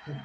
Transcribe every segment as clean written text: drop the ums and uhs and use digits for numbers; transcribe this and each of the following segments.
Thank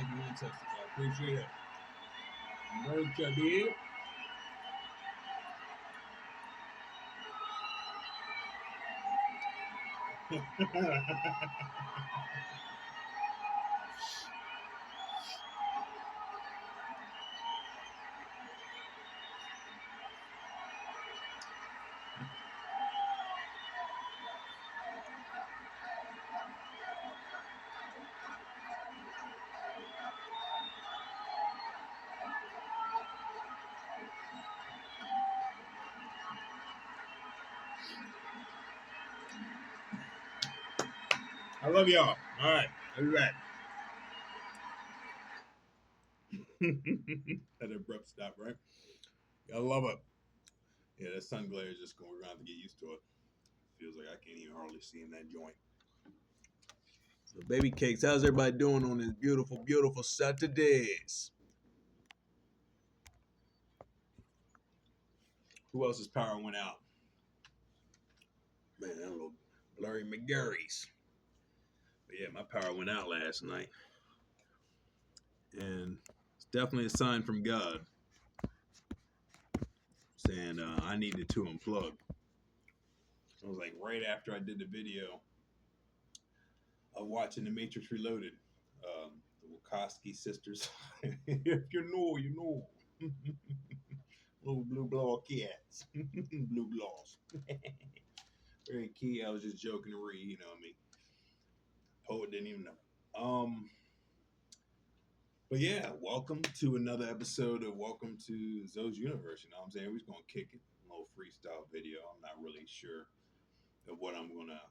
you, ancestors. I appreciate it. Merch, baby. I love y'all. All right, I'll be back. That abrupt stop, right? I love it. Yeah, that sun glare is just going around to get used to it. Feels like I can't even hardly see in that joint. So, baby cakes, how's everybody doing on this beautiful, beautiful Saturdays? Who else's power went out? Man, that little blurry McGarry's. But yeah, my power went out last night. And it's definitely a sign from God saying I needed to unplug. It was like right after I did the video of watching The Matrix Reloaded. The Wachowski sisters. If you know, you know. Little blue ball cats. Blue balls. Very key. I was just joking to read, you know what I mean? Poet didn't even know. But yeah, welcome to another episode of Welcome to Zoe's Universe. You know what I'm saying? We're just gonna kick it. A little freestyle video. I'm not really sure of what I'm gonna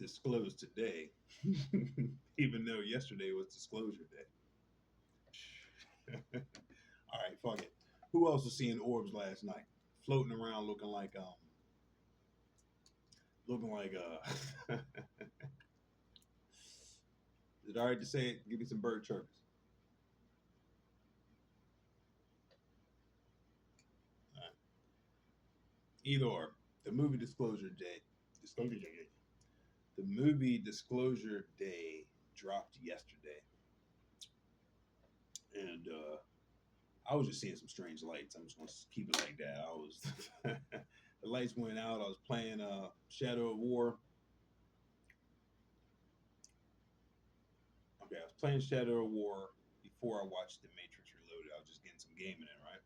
disclose today. Even though yesterday was disclosure day. All right, fuck it. Who else was seeing orbs last night? Floating around looking like is it all right to say it? Give me some bird chirps. All right. Either or. The movie The movie Disclosure Day dropped yesterday, and I was just seeing some strange lights. I'm just gonna keep it like that. I was the lights went out. I was playing Shadow of War. Okay, I was playing Shadow of War before I watched The Matrix Reloaded. I was just getting some gaming in, right?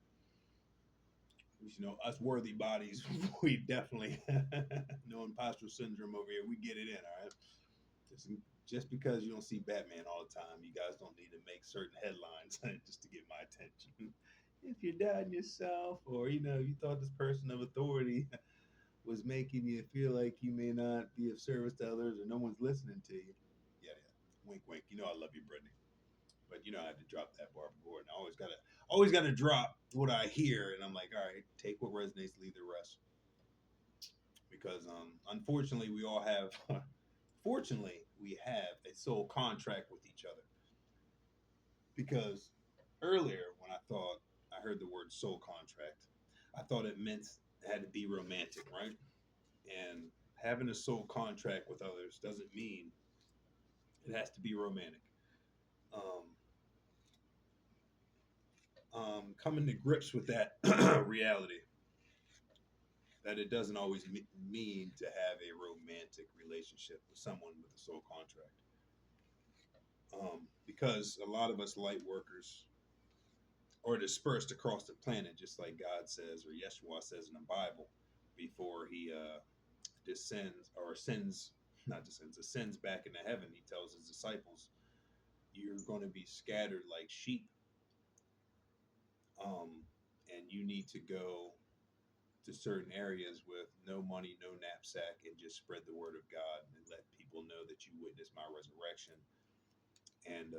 You know, us worthy bodies, we definitely no imposter syndrome over here. We get it in, all right. Just because you don't see Batman all the time, you guys don't need to make certain headlines just to get my attention. If you're doubting yourself, or you thought this person of authority was making you feel like you may not be of service to others, or no one's listening to you. Yeah, yeah. Wink, wink. You know I love you, Brittany. But I had to drop that Barbara Gordon. I always gotta drop what I hear, and I'm like, all right, take what resonates, leave the rest. Because unfortunately, we all have. Fortunately, we have a soul contract with each other. Because earlier, when I heard the word soul contract, I thought it meant it had to be romantic, right? And having a soul contract with others doesn't mean it has to be romantic. Um, Coming to grips with that reality. that it doesn't always mean to have a romantic relationship with someone with a soul contract. Because a lot of us light workers are dispersed across the planet, just like God says, or Yeshua says in the Bible, before he descends or ascends, not descends, ascends back into heaven. He tells his disciples, "You're going to be scattered like sheep, and you need to go to certain areas with no money, no knapsack, and just spread the word of God and let people know that you witnessed my resurrection, and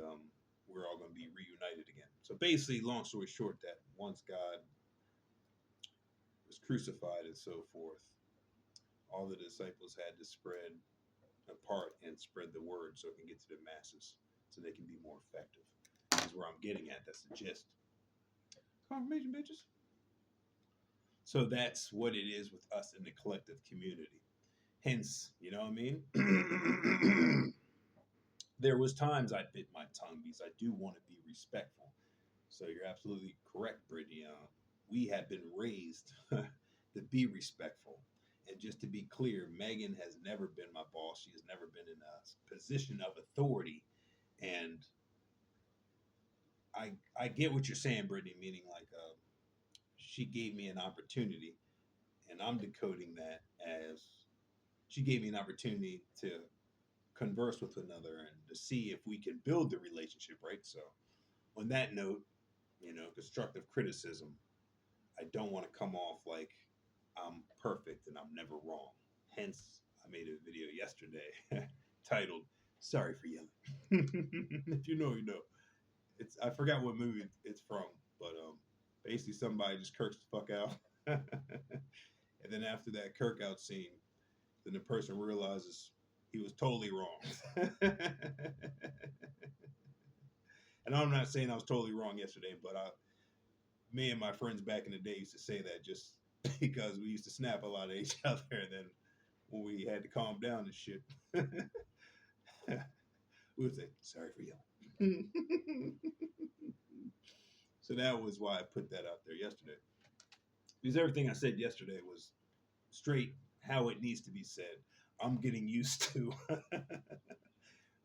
we're all going to be reunited again." So basically, long story short, that once God was crucified and so forth, all the disciples had to spread apart and spread the word so it can get to the masses, so they can be more effective. That's where I'm getting at. That's the gist. Confirmation, bitches. So that's what it is with us in the collective community. Hence, you know what I mean? There was times I bit my tongue because I do want to be respectful. So you're absolutely correct, Brittany. We have been raised to be respectful. And just to be clear, Megan has never been my boss. She has never been in a position of authority. And I get what you're saying, Brittany, meaning like she gave me an opportunity, and I'm decoding that as she gave me an opportunity to converse with another and to see if we can build the relationship, right? So, on that note, constructive criticism, I don't want to come off like I'm perfect and I'm never wrong. Hence, I made a video yesterday titled "Sorry for Yelling." If you know, you know. It's I forgot what movie it's from, but basically somebody just kirks the fuck out, and then after that kirk out scene, then the person realizes he was totally wrong. And I'm not saying I was totally wrong yesterday, but me and my friends back in the day used to say that just because we used to snap a lot at each other, and then when we had to calm down and shit, we would say, "Sorry for yelling." So that was why I put that out there yesterday. Because everything I said yesterday was straight how it needs to be said. I'm getting used to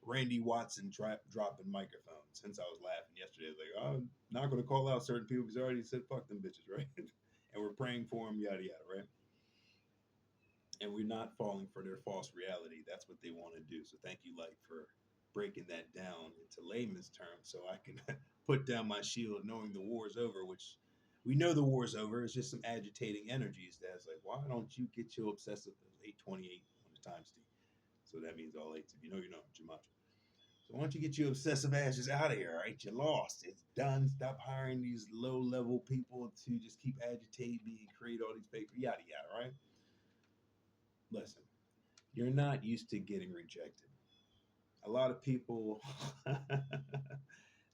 Randy Watson dropping microphones. Since I was laughing yesterday, I was like, I'm not going to call out certain people because I already said fuck them bitches, right? And we're praying for them, yada yada, right? And we're not falling for their false reality. That's what they want to do. So thank you, Light, for breaking that down into layman's terms so I can put down my shield knowing the war's over, which we know the war's over. It's just some agitating energies that's like, why don't you get your obsessive 828 on the time, Steve? So that means all eights. If you know, Jamacha. So why don't you get your obsessive asses out of here, all right? You're lost. It's done. Stop hiring these low-level people to just keep agitating me and create all these papers, yada, yada, right? Listen, you're not used to getting rejected. A lot of people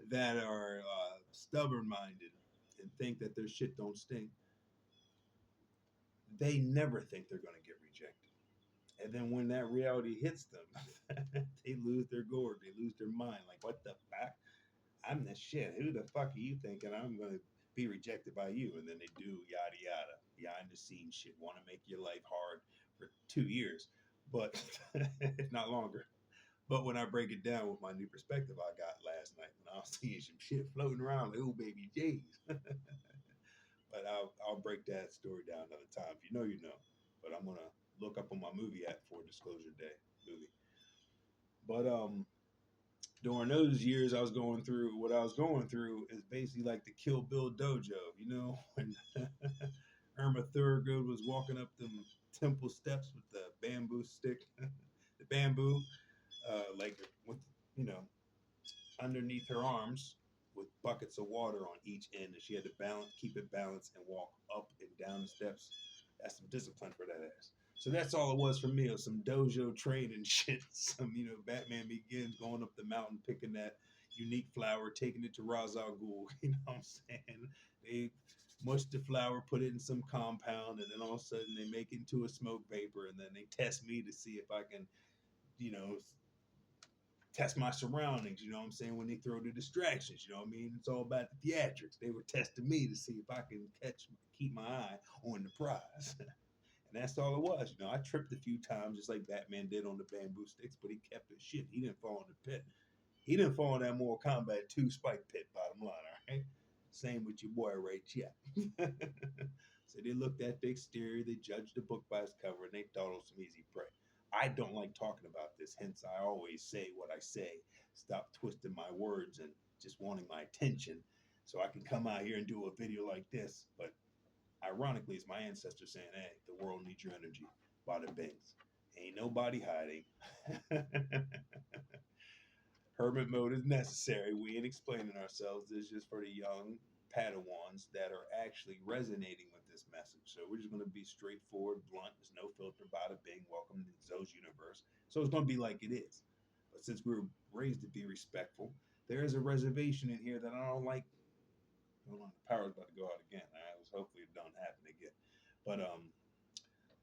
that are stubborn-minded and think that their shit don't stink, they never think they're going to get rejected. And then when that reality hits them, they lose their gourd. They lose their mind. Like, what the fuck? I'm the shit. Who the fuck are you thinking I'm going to be rejected by you? And then they do yada yada, behind the scenes shit, want to make your life hard for 2 years, but if not longer. But when I break it down with my new perspective I got last night, when I was seeing some shit floating around, like, oh baby J's. But I'll break that story down another time. If you know, you know. But I'm gonna look up on my movie app for Disclosure Day movie. But during those years I was going through, what I was going through is basically like the Kill Bill dojo, you know, when Irma Thurgood was walking up them temple steps with the bamboo stick, the bamboo, like with, you know, underneath her arms with buckets of water on each end, and she had to balance, keep it balanced, and walk up and down the steps. That's some discipline for that ass. So that's all it was for me. It was some dojo training shit. Some, you know, Batman Begins, going up the mountain, picking that unique flower, taking it to Ra's al Ghul. You know what I'm saying? They mush the flower, put it in some compound, and then all of a sudden they make it into a smoke vapor, and then they test me to see if I can, you know, test my surroundings, you know what I'm saying, when they throw the distractions, you know what I mean? It's all about the theatrics. They were testing me to see if I can keep my eye on the prize. And that's all it was. You know, I tripped a few times just like Batman did on the bamboo sticks, but he kept his shit. He didn't fall in the pit. He didn't fall in that Mortal Kombat 2 spike pit, bottom line, all right? Same with your boy Ray Chip. So they looked at the exterior, they judged the book by its cover, and they thought it was some easy prey. I don't like talking about this, hence I always say what I say. Stop twisting my words and just wanting my attention so I can come out here and do a video like this. But ironically, it's my ancestors saying, hey, the world needs your energy. Bada bings. Ain't nobody hiding. Hermit mode is necessary. We ain't explaining ourselves. This is just for the young Padawans that are actually resonating with this message. So we're just going to be straightforward, blunt. There's no filter, bada bing. Welcome to Zoe's universe. So it's going to be like it is. But since we were raised to be respectful, there is a reservation in here that I don't like. Hold on, the power's about to go out again. I was hopefully it don't happen again. But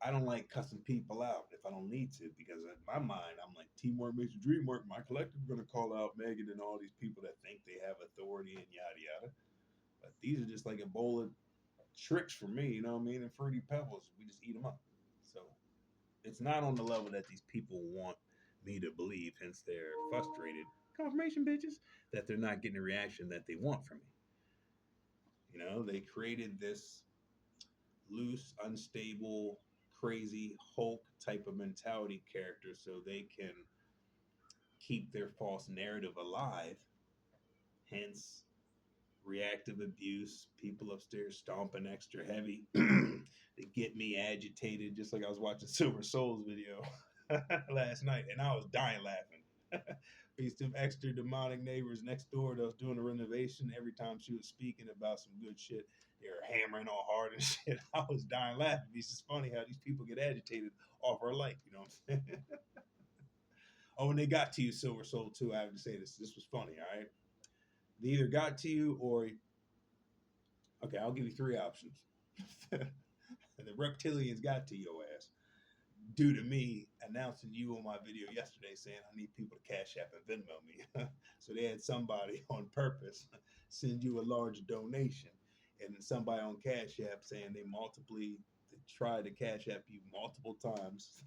I don't like cussing people out if I don't need to, because in my mind, I'm like, teamwork makes the dream work. My collective is going to call out Megan and all these people that think they have authority and yada yada. But these are just like a bowl of tricks for me, you know what I mean? And Fruity Pebbles, we just eat them up. So it's not on the level that these people want me to believe, hence they're frustrated. Confirmation bitches that they're not getting the reaction that they want from me. You know, they created this loose, unstable, crazy Hulk type of mentality character so they can keep their false narrative alive. Hence, reactive abuse, people upstairs stomping extra heavy. They get me agitated, just like I was watching Silver Souls video last night, and I was dying laughing. These two extra demonic neighbors next door that was doing a renovation. Every time she was speaking about some good shit, they were hammering all hard and shit. I was dying laughing. It's just funny how these people get agitated off our life, you know what I'm saying? Oh, when they got to you, Silver Soul, too, I have to say this. This was funny, all right? They either got to you or, okay, I'll give you three options. The reptilians got to your ass due to me announcing you on my video yesterday saying I need people to Cash App and Venmo me. So they had somebody on purpose send you a large donation, and then somebody on Cash App saying they tried to Cash App you multiple times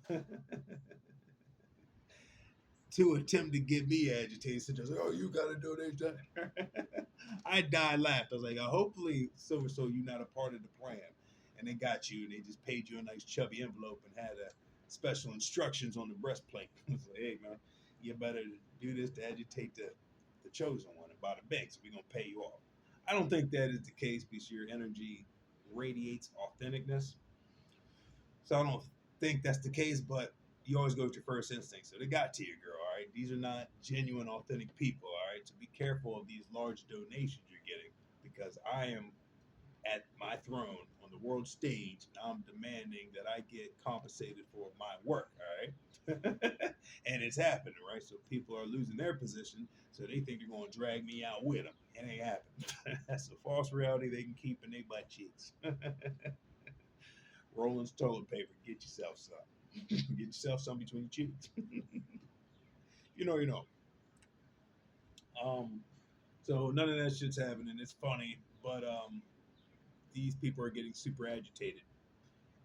to attempt to get me agitated. So just like, oh, you got to donate that. I died laughed. I was like, hopefully, Silver Soul, you're not a part of the plan. And they got you, and they just paid you a nice chubby envelope and had a special instructions on the breastplate. It's like, hey, man, you better do this to agitate the chosen one and bada bing, so we're going to pay you off. I don't think that is the case because your energy radiates authenticness. So I don't think that's the case, but you always go with your first instinct. So they got to you, girl, all right? These are not genuine, authentic people, all right? So be careful of these large donations you're getting because I am at my throne on the world stage, and I'm demanding that I get compensated for my work, all right? And it's happening, right? So people are losing their position, so they think they're going to drag me out with them. It ain't happening. That's a false reality they can keep in their butt cheeks. Rollins toilet paper. Get yourself some. Get yourself some between your cheeks. You know, you know. Um, so none of that shit's happening. It's funny, but these people are getting super agitated,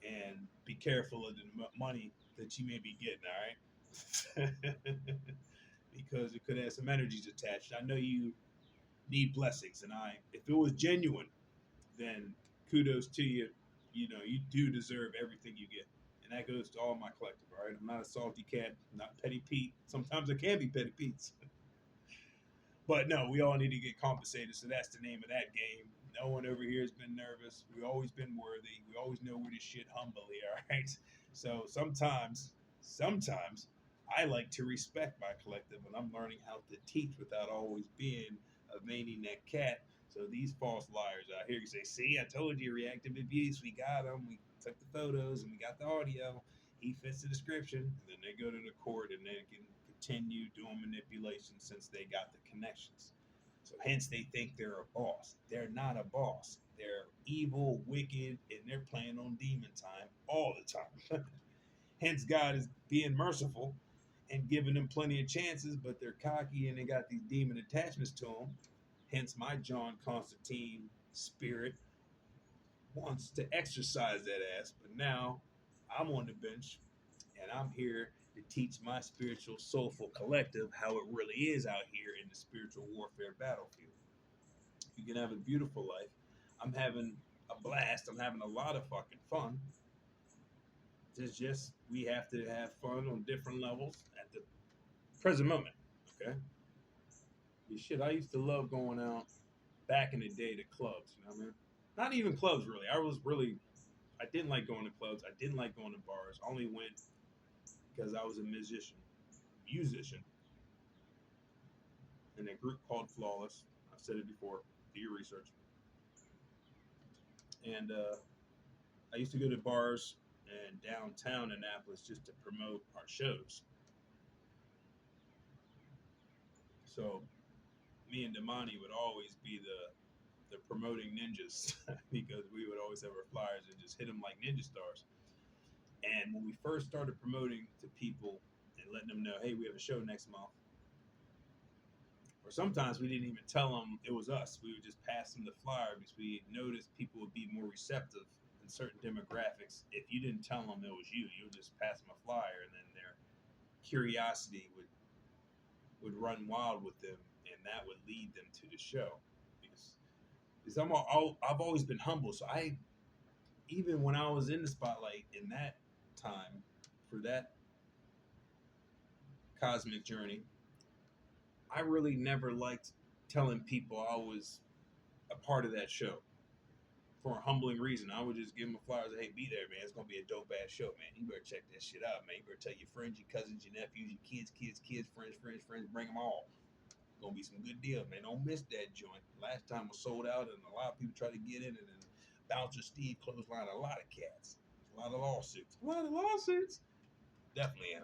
and be careful of the money that you may be getting. All right, because it could have some energies attached. I know you need blessings, and if it was genuine, then kudos to you. You know, you do deserve everything you get. And that goes to all my collective, all right? I'm not a salty cat, not Petty Pete. Sometimes I can be Petty Pete's. But no, we all need to get compensated. So that's the name of that game. No one over here has been nervous. We've always been worthy. We always know where to shit humbly, all right? So sometimes I like to respect my collective, and I'm learning how to teach without always being a maniac cat. So these false liars out here can say, see, I told you, reactive abuse. We got him. We took the photos and we got the audio. He fits the description. And then they go to the court and they can continue doing manipulation since they got the connections. So hence they think they're a boss. They're not a boss. They're evil, wicked, and they're playing on demon time all the time. Hence God is being merciful and giving them plenty of chances, but they're cocky and they got these demon attachments to them. Hence my John Constantine spirit wants to exercise that ass, but now I'm on the bench, and I'm here to teach my spiritual, soulful collective how it really is out here in the spiritual warfare battlefield. You can have a beautiful life. I'm having a blast. I'm having a lot of fucking fun. It's just we have to have fun on different levels at the present moment. Okay. Shit, I used to love going out back in the day to clubs. You know what I mean? Not even clubs really. I didn't like going to clubs. I didn't like going to bars. I only went because I was a musician in a group called Flawless. I've said it before. Do your research. And I used to go to bars in downtown Annapolis just to promote our shows. So me and Damani would always be the promoting ninjas because we would always have our flyers and just hit them like ninja stars. And when we first started promoting to people and letting them know, hey, we have a show next month, or sometimes we didn't even tell them it was us. We would just pass them the flyer because we noticed people would be more receptive in certain demographics. If you didn't tell them it was you, you would just pass them a flyer, and then their curiosity would run wild with them, and that would lead them to the show. Because I've always been humble, so I even when I was in the spotlight in that time for that cosmic journey, I really never liked telling people I was a part of that show for a humbling reason. I would just give them a flyer, say, hey, be there, man. It's gonna be a dope ass show, man. You better check that shit out, man. You better tell your friends, your cousins, your nephews, your kids, friends, bring them all. It's gonna be some good deals, man. Don't miss that joint. Last time was sold out, and a lot of people tried to get in, and then Bouncer Steve clotheslined a lot of cats, a lot of lawsuits. Definitely, a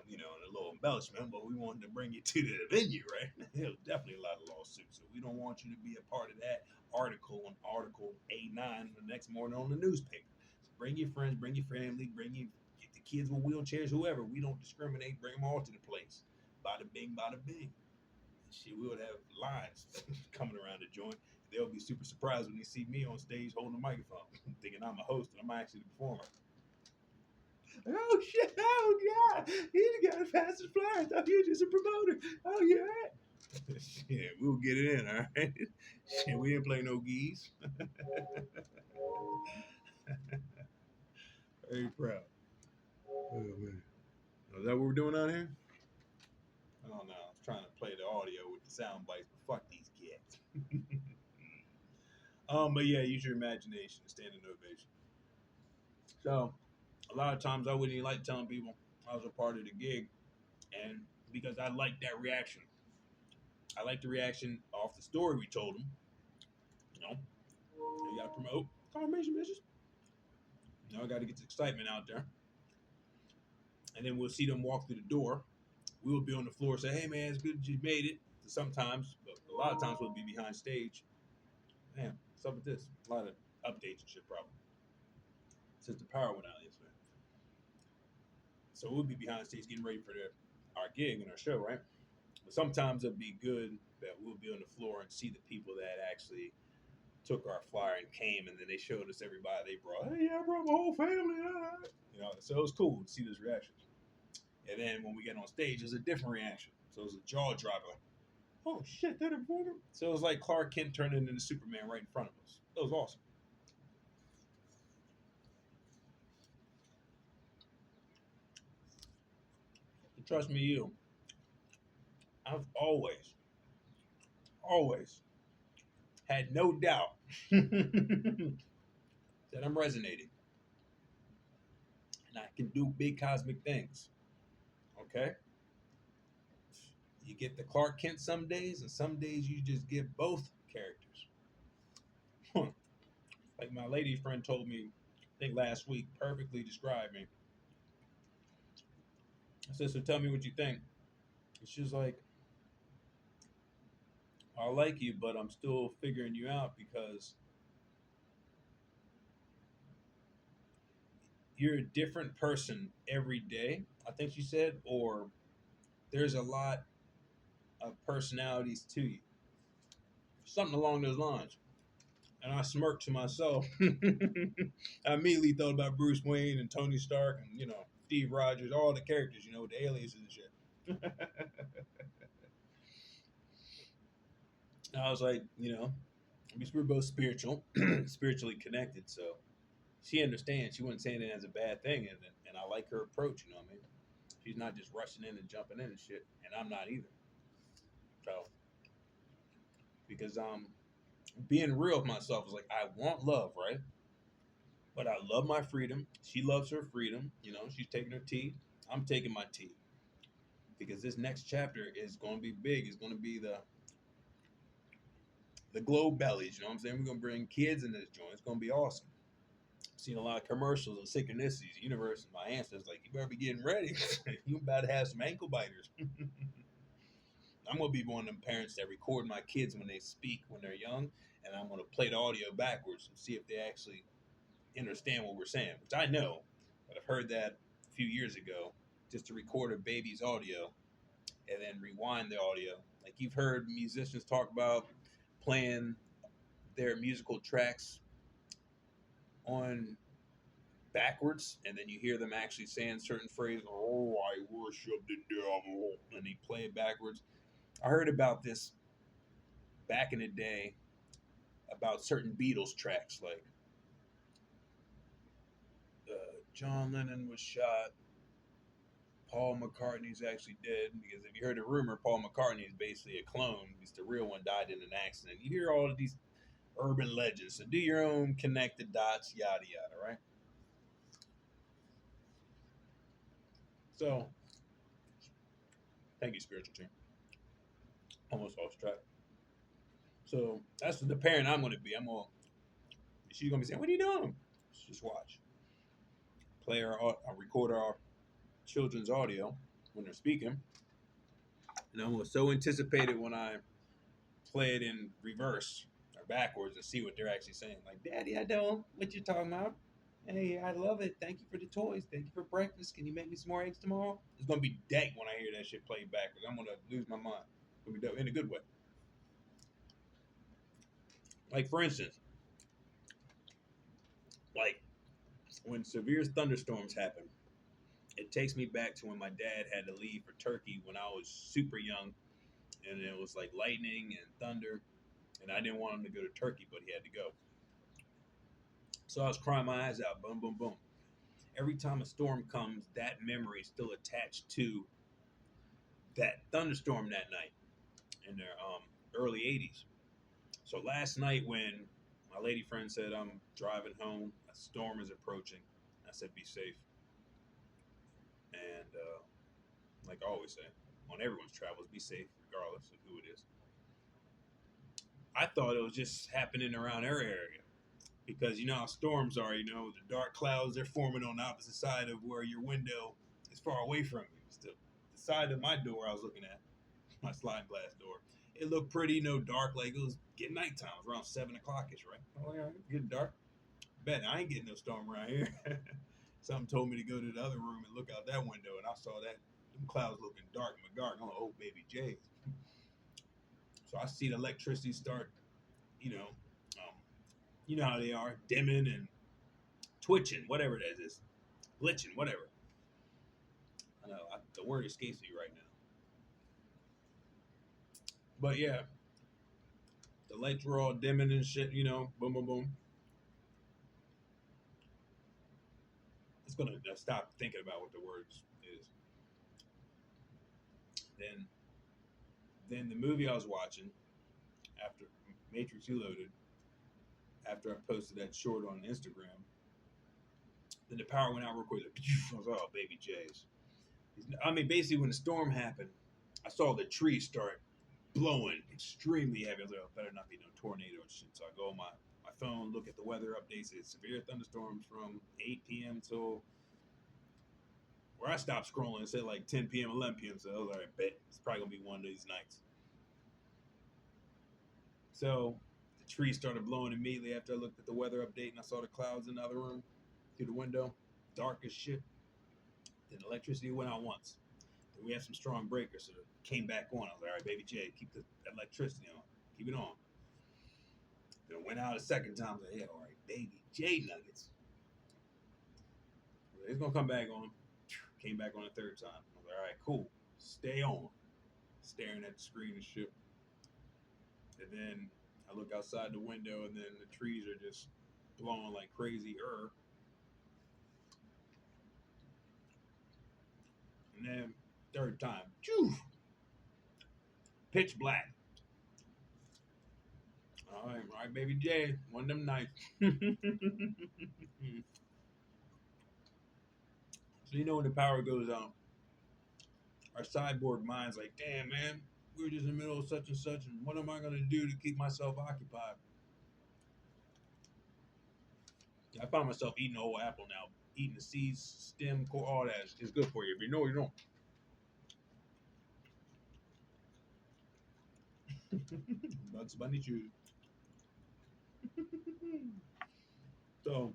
little embellishment, but we wanted to bring you to the venue, right? It was definitely a lot of lawsuits, so we don't want you to be a part of that article on Article A9 the next morning on the newspaper. So bring your friends, bring your family, get the kids with wheelchairs, whoever. We don't discriminate. Bring them all to the place. Bada bing, bada bing. Shit, we would have lines coming around the joint. They'll be super surprised when they see me on stage holding a microphone, thinking I'm a host and I'm actually the performer. Oh shit! Oh god! He's the guy that passes flyers. I thought you were just a promoter. Oh yeah. Shit, we'll get it in, all right. Shit, we didn't play no geese. Very proud. Oh man. Is that what we're doing out here? I don't know. I was trying to play the audio with the sound bites, but fuck these cats. But yeah, use your imagination, standing ovation. So a lot of times I wouldn't even like telling people I was a part of the gig, and because I like that reaction. I like the reaction off the story we told them. You got to promote confirmation bitches. I got to get the excitement out there, and then we'll see them walk through the door. We will be on the floor, and say, "Hey man, it's good that you made it." Sometimes, but a lot of times we'll be behind stage. Man, what's up with this? A lot of updates and shit, probably since the power went out yesterday. So we'll be behind stage getting ready for our gig and our show, right? But sometimes it'll be good that we'll be on the floor and see the people that actually took our flyer and came, and then they showed us everybody they brought. Hey, yeah, I brought my whole family. So it was cool to see those reactions. And then when we get on stage, it was a different reaction. So it was a jaw dropper. Like, oh shit, that important. So it was like Clark Kent turning into Superman right in front of us. It was awesome. And trust me, I've always had no doubt that I'm resonating and I can do big cosmic things. Okay? You get the Clark Kent some days, and some days you just get both characters. Like my lady friend told me, I think last week, perfectly described me. I said, so tell me what you think. And she was like, I like you, but I'm still figuring you out because you're a different person every day, I think she said, or there's a lot of personalities to you. Something along those lines. And I smirked to myself. I immediately thought about Bruce Wayne and Tony Stark and, Steve Rogers, all the characters, with the aliases and shit. I was like, because we're both spiritual, spiritually connected. So she understands. She wasn't saying it as a bad thing. And I like her approach, you know what I mean? She's not just rushing in and jumping in and shit. And I'm not either. So, because being real with myself is like, I want love, right? But I love my freedom. She loves her freedom. She's taking her tea. I'm taking my tea. Because this next chapter is going to be big. It's going to be the globe bellies. You know what I'm saying? We're going to bring kids in this joint. It's going to be awesome. I've seen a lot of commercials of synchronicities, the universe, and my ancestors like, you better be getting ready. You about to have some ankle biters. I'm going to be one of them parents that record my kids when they speak when they're young, and I'm going to play the audio backwards and see if they actually understand what we're saying, which I know, but I've heard that a few years ago, just to record a baby's audio and then rewind the audio. Like you've heard musicians talk about playing their musical tracks on backwards, and then you hear them actually saying certain phrases, oh, I worship the devil, and they play it backwards. I heard about this back in the day about certain Beatles tracks, like John Lennon was shot, Paul McCartney's actually dead, because if you heard the rumor, Paul McCartney is basically a clone because the real one died in an accident. You hear all of these urban legends, so do your own connected dots, yada yada, right? So, thank you, spiritual team. Almost lost track. So that's the parent I'm going to be. She's going to be saying, "What are you doing?" Just watch, play our, record our children's audio when they're speaking, and I'm so anticipated when I play it in reverse or backwards and see what they're actually saying. Like, Daddy, I don't. What you talking about? Hey, I love it. Thank you for the toys. Thank you for breakfast. Can you make me some more eggs tomorrow? It's gonna be dank when I hear that shit played backwards. I'm gonna lose my mind. It's gonna be dope in a good way. Like for instance, like when severe thunderstorms happen, it takes me back to when my dad had to leave for Turkey when I was super young, and it was like lightning and thunder, and I didn't want him to go to Turkey, but he had to go. So I was crying my eyes out. Boom, boom, boom. Every time a storm comes, that memory is still attached to that thunderstorm that night in their early 80s. So last night when my lady friend said, I'm driving home, a storm is approaching, I said, be safe. And like I always say, on everyone's travels, be safe regardless of who it is. I thought it was just happening around our area because you know how storms are, the dark clouds, they're forming on the opposite side of where your window is far away from you. It's the side of my door I was looking at, my sliding glass door. It looked pretty, dark, like it was getting nighttime. It was around 7 o'clock ish, right? Oh, yeah, getting dark. Bet I ain't getting no storm around here. Something told me to go to the other room and look out that window, and I saw that them clouds looking dark in the garden. I'm like, oh, baby J's. So I see the electricity start, you know, um, you know how they are, dimming and twitching, whatever that is, glitching, whatever. I know the word escapes me right now. But yeah, the lights were all dimming and shit, boom, boom, boom. It's gonna stop thinking about what the words is. Then, then the movie I was watching after Matrix Reloaded, after I posted that short on Instagram, then the power went out real quick. Like, I was like, oh, baby J's. I mean, basically, when the storm happened, I saw the trees start blowing extremely heavy. I was like, oh, better not be no tornado and shit. So I go on my phone, look at the weather updates. It's severe thunderstorms from 8 p.m. till where I stopped scrolling. It said like 10 p.m., 11 p.m. So I was like, bet it's probably going to be one of these nights. So the trees started blowing immediately after I looked at the weather update and I saw the clouds in the other room through the window, dark as shit. Then electricity went out once. Then we had some strong breakers, so it came back on. I was like, all right, baby J, keep the electricity on, keep it on. Then went out a second time. I was like, yeah, all right, baby J nuggets. It's gonna come back on. Came back on the third time. I was like, all right, cool. Stay on. Staring at the screen and shit. And then I look outside the window, and then the trees are just blowing like crazy. And then third time, pitch black. All right, baby J, one of them nights. So you know when the power goes out, our cyborg mind's like, damn man, we were just in the middle of such and such, and what am I gonna do to keep myself occupied? I found myself eating a whole apple now, eating the seeds, stem, core, all that is good for you. If you know, you don't. Bugs Bunny chews. So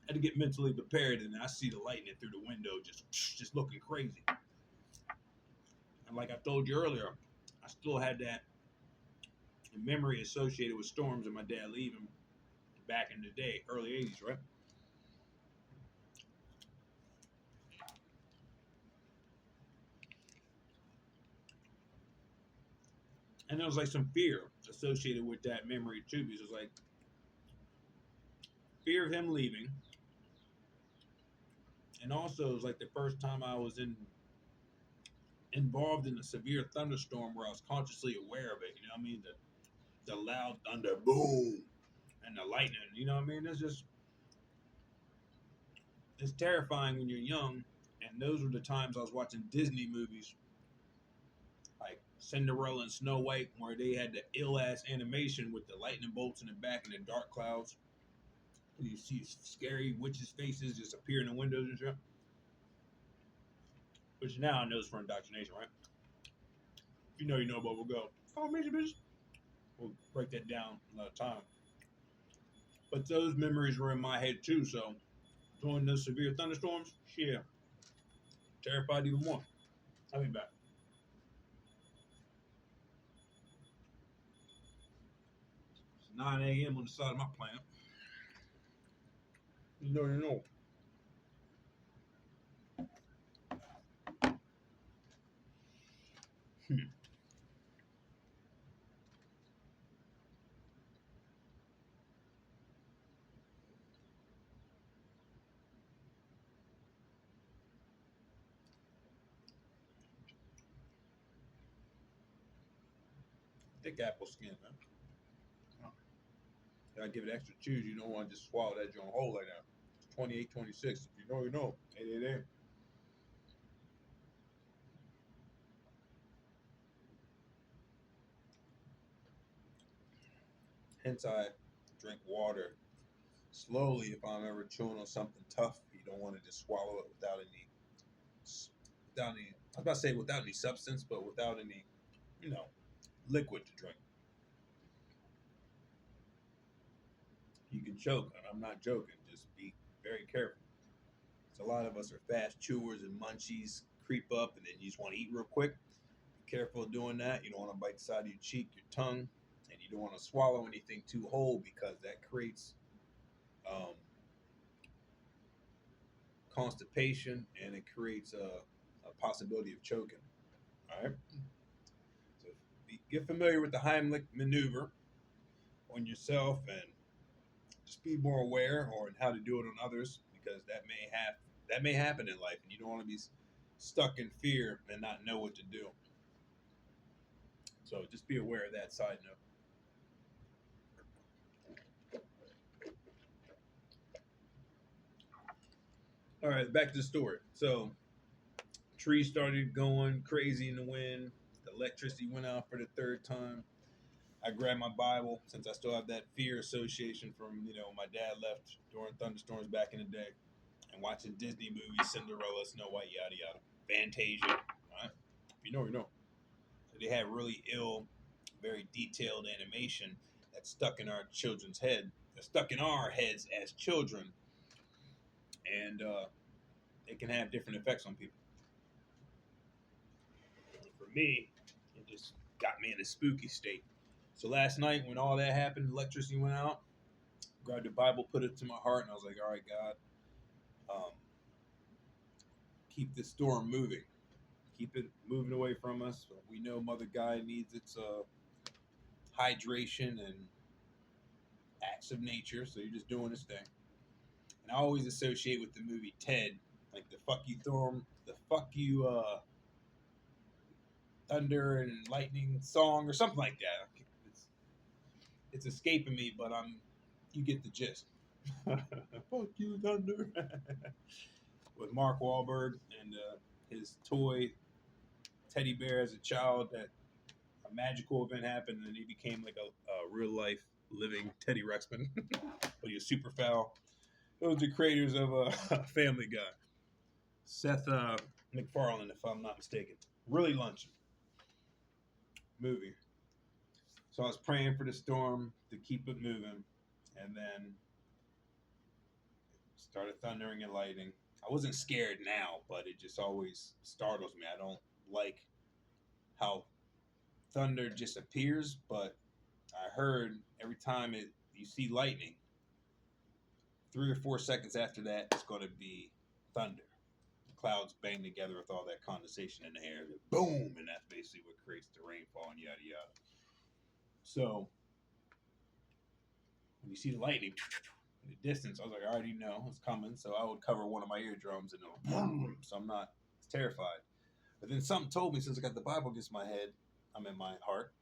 I had to get mentally prepared, and I see the lightning through the window, just looking crazy. And like I told you earlier, I still had that memory associated with storms and my dad leaving back in the day, early '80s, right? And there was like some fear associated with that memory too, because it was like fear of him leaving, and also it was like the first time I was involved in a severe thunderstorm where I was consciously aware of it. You know what I mean? The loud thunder, boom, and the lightning. You know what I mean? It's terrifying when you're young, and those were the times I was watching Disney movies like Cinderella and Snow White, where they had the ill ass animation with the lightning bolts in the back and the dark clouds. You see scary witches' faces just appear in the windows and shit. Which now I know is for indoctrination, right? If you know, you know, but we'll go. Oh, major bitch. We'll break that down another time. But those memories were in my head too. So during those severe thunderstorms, shit, terrified even more. I'll be back. It's 9 a.m. on the side of my planet. You know, you know. Thick apple skin, man. Gotta give it extra chews. You don't want to just swallow that joint whole like that. It's 28, 26. If you know, you know. 888. Hence, I drink water slowly if I'm ever chewing on something tough. You don't want to just swallow it without any. I was about to say without any substance, but without any, you know, liquid to drink. You can choke, and I'm not joking. Just be very careful. So a lot of us are fast chewers and munchies creep up, and then you just want to eat real quick. Be careful of doing that. You don't want to bite the side of your cheek, your tongue, and you don't want to swallow anything too whole because that creates um, constipation and it creates a possibility of choking. All right. So get familiar with the Heimlich maneuver on yourself and just be more aware or how to do it on others because that may happen in life and you don't want to be stuck in fear and not know what to do. So just be aware of that side note. All right, back to the story. So trees started going crazy in the wind. The electricity went out for the third time. I grabbed my Bible since I still have that fear association from, you know, my dad left during thunderstorms back in the day and watching Disney movies, Cinderella, Snow White, yada yada, Fantasia. Right? If you know, you know. So they had really ill, very detailed animation that's stuck in our children's head, that's stuck in our heads as children, and it can have different effects on people. For me, it just got me in a spooky state. So last night when all that happened, electricity went out, grabbed the Bible, put it to my heart, and I was like, all right, God, keep this storm moving. Keep it moving away from us. We know Mother Gaia needs its hydration and acts of nature, so you're just doing this thing. And I always associate with the movie Ted, like the fuck you storm, the fuck you thunder and lightning song or something like that. It's escaping me, but you get the gist. Fuck you, thunder. With Mark Wahlberg and his toy teddy bear as a child, that a magical event happened and he became like a real life living Teddy Ruxpin. But he was super foul. Those are the creators of Family Guy. Seth MacFarlane, if I'm not mistaken. Really luncheon movie. So I was praying for the storm to keep it moving, and then started thundering and lightning. I wasn't scared now, but it just always startles me. I don't like how thunder just appears, but I heard every time you see lightning, 3 or 4 seconds after that, it's going to be thunder. The clouds bang together with all that condensation in the air. Boom! And that's basically what creates the rainfall and yada yada. So when you see the lightning in the distance, I was like, I already know it's coming. So I would cover one of my eardrums and boom. So I'm not terrified. But then something told me, since I got the Bible against my head, I'm in my heart,